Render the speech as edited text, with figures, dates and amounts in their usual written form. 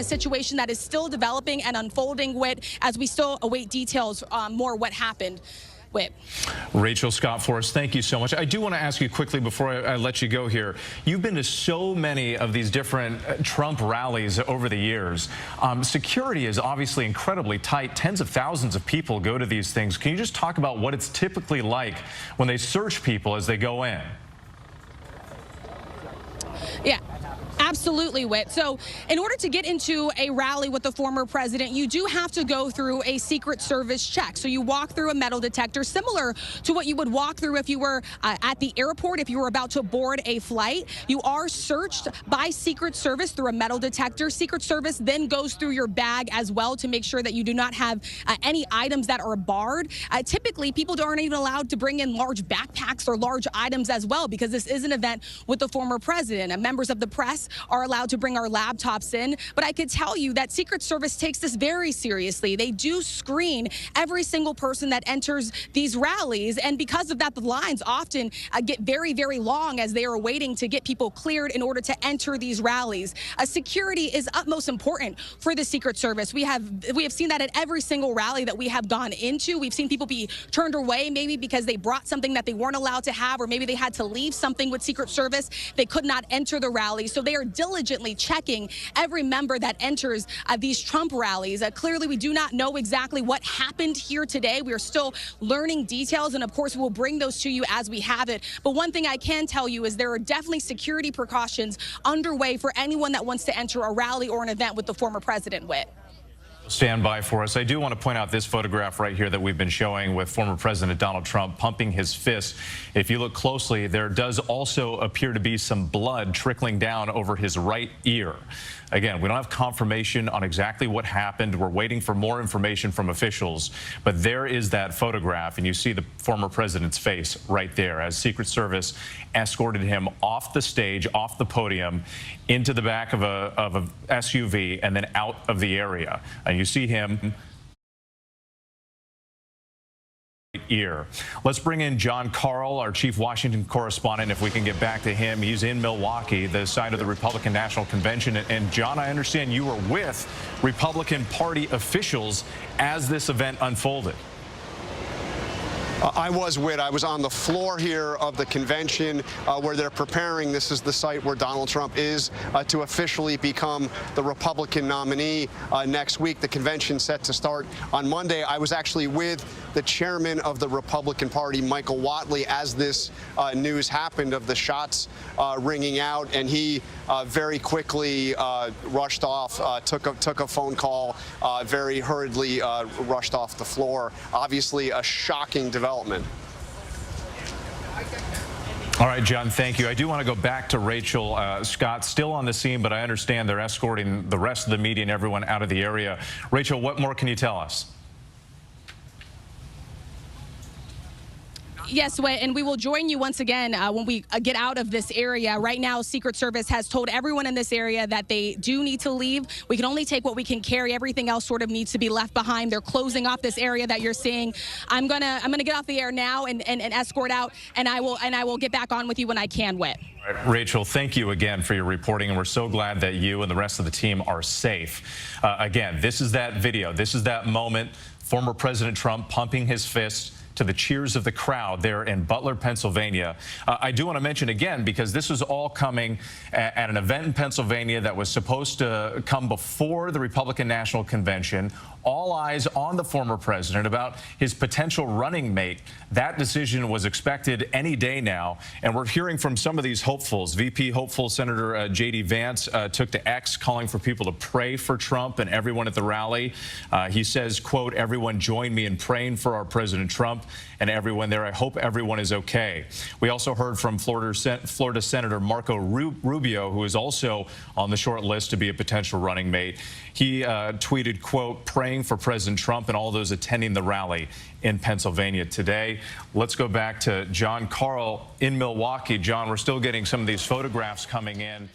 situation that is still developing and unfolding, Whit, as we still await details more what happened. Whit. Rachel Scott for us, thank you so much. I do want to ask you quickly before I let you go here. You've been to so many of these different Trump rallies over the years. Security is obviously incredibly tight. Tens of thousands of people go to these things. Can you just talk about what it's typically like when they search people as they go in? Yeah. Absolutely, Whit. So in order to get into a rally with the former president, you do have to go through a Secret Service check. So you walk through a metal detector, similar to what you would walk through if you were at the airport, if you were about to board a flight. You are searched by Secret Service through a metal detector. Secret Service then goes through your bag as well to make sure that you do not have any items that are barred. Typically, people aren't even allowed to bring in large backpacks or large items as well, because this is an event with the former president. Members of the press are allowed to bring our laptops in, but I could tell you that Secret Service takes this very seriously. They do screen every single person that enters these rallies, and because of that, the lines often get very, very long as they are waiting to get people cleared in order to enter these rallies. Security is utmost important for the Secret Service. We have seen that at every single rally that we have gone into. We've seen people be turned away maybe because they brought something that they weren't allowed to have, or maybe they had to leave something with Secret Service. They could not enter the rally, so they are diligently checking every member that enters these Trump rallies. Clearly, we do not know exactly what happened here today. We are still learning details, and of course, we'll bring those to you as we have it. But one thing I can tell you is there are definitely security precautions underway for anyone that wants to enter a rally or an event with the former president, Whit. Stand by for us. I do want to point out this photograph right here that we've been showing with former President Donald Trump pumping his fist. If you look closely, there does also appear to be some blood trickling down over his right ear. Again, we don't have confirmation on exactly what happened. We're waiting for more information from officials. But there is that photograph, and you see the former president's face right there as Secret Service escorted him off the stage, off the podium, into the back of a SUV, and then out of the area. And you see him ear. Let's bring in John Karl, our chief Washington correspondent, if we can get back to him. He's in Milwaukee, the site of the Republican National Convention. And John, I understand you were with Republican Party officials as this event unfolded. I was on the floor here of the convention where they're preparing. This is the site where Donald Trump is to officially become the Republican nominee next week. The convention set to start on Monday. I was actually with the chairman of the Republican Party, Michael Whatley, as this news happened of the shots ringing out, and he very quickly rushed off, took a phone call, very hurriedly rushed off the floor. Obviously, a shocking development. All right, John, thank you. I do want to go back to Rachel Scott, still on the scene, but I understand they're escorting the rest of the media and everyone out of the area. Rachel, what more can you tell us? Yes, and we will join you once again when we get out of this area. Right now, Secret Service has told everyone in this area that they do need to leave. We can only take what we can carry. Everything else sort of needs to be left behind. They're closing off this area that you're seeing. I'm gonna get off the air now and escort out, and I will get back on with you when I can, Whit. All right, Rachel, thank you again for your reporting, and we're so glad that you and the rest of the team are safe. Again, this is that video. This is that moment. Former President Trump pumping his fist to the cheers of the crowd there in Butler, Pennsylvania. I do want to mention again, because this was all coming at an event in Pennsylvania that was supposed to come before the Republican National Convention. All eyes on the former president about his potential running mate. That decision was expected any day now, and we're hearing from some of these hopefuls. VP hopeful Senator J.D. Vance took to X calling for people to pray for Trump and everyone at the rally. He says, quote, "Everyone join me in praying for our President Trump and everyone there. I hope everyone is okay." We also heard from Florida Senator Marco Rubio, who is also on the short list to be a potential running mate. He tweeted, quote, "Praying for President Trump and all those attending the rally in Pennsylvania today." Let's go back to John Karl in Milwaukee. John, we're still getting some of these photographs coming in.